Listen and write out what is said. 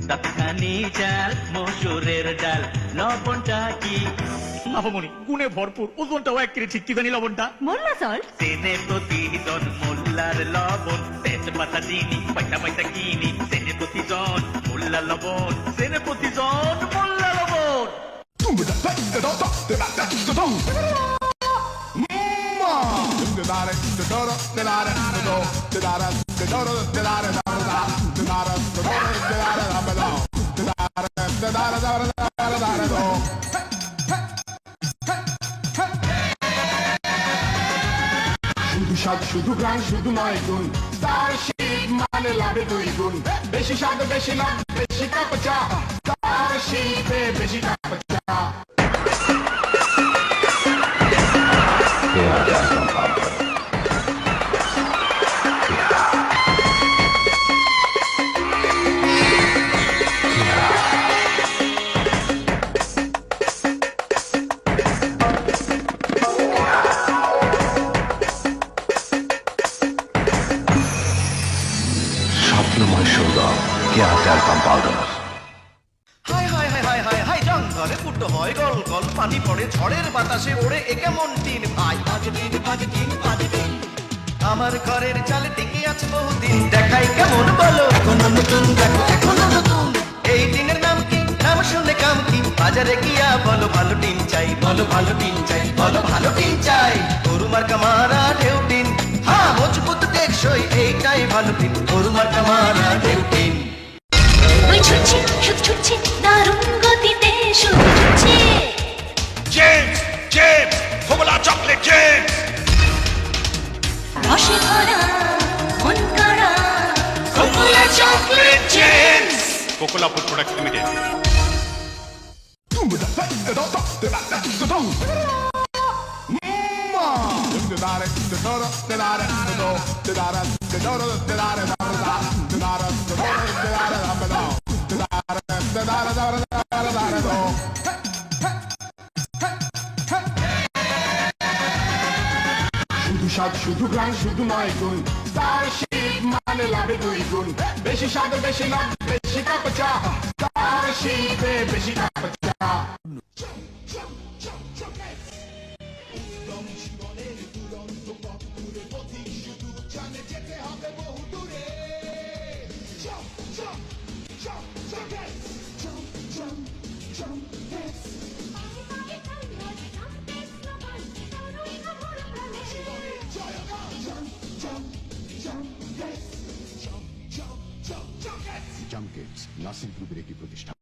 তৎখানি চাল মসুরের ডাল লবণটা কি আপামনি গুণে ভরপুর, ওজনটাও এক কেজি ঠিক। কি জানি লবণটা? মোল্লা সল্ট। সেনে প্রতিজন মোল্লার লবণ, তেজপাতা চিনি পয়সা পয়সা কিনি। সেনে প্রতিজন মোল্লা লবণ, সেনে প্রতিজন মোল্লা লবণ। শুধু স্বাদ শুধু গ্রাম শুধু নয় গুণ, স্টারশিপ মানে লাভে 2 গুণ। বেশি স্বাদ বেশি লাভ বেশি কাপ চা, স্টারশিপে বেশি কাপ চা। স্বপ্নময় সৌরভ কেয়া ট্যালকাম পাউডার। হাই হাই হাই হাই হাই হাই জঙ্গলে ফুটো হয় গল গল, পানি পড়ে ঝড়ের বাতাসে ওড়ে এ কেমন টিন ভাই। আমার ঘরের চালে টিকে আছে বহুদিন, দেখাই কেমন বলো কোন নতুন দেখো এখনো নতুন। এই টিনের নাম কি? নাম শুনলে কাম কি? বাজারে গিয়া বলো ভালো টিন চাই, বলো ভালো টিন চাই, বলো ভালো টিন চাই। গরু মার্কা মারা ঢেউ টিন, হ্যাঁ মজবুত টেকসই এইটাই ভালো টিন। গরু মার্কা মারা ঢেউ টিন। ওই ছুটছে শুধু ছুটছে দারুণ গতিতে শুধু ছুটছে। জেমস জেমস ফোমলা চকলেট জেমস। রসে ভরা মন করা ফোমলা chocolate Gems. Cocola food product limited. শুধু স্বাদ শুধু গ্রাম শুধু নয় গুণ, স্টারশিপ মানে লাভে 2 গুণ। বেশি স্বাদ বেশি লাভ বেশি কাপ চা, স্টারশিপে বেশি কাপ চা। জাম্প কিডস নার্সিং গ্রুপের একটি প্রতিষ্ঠান।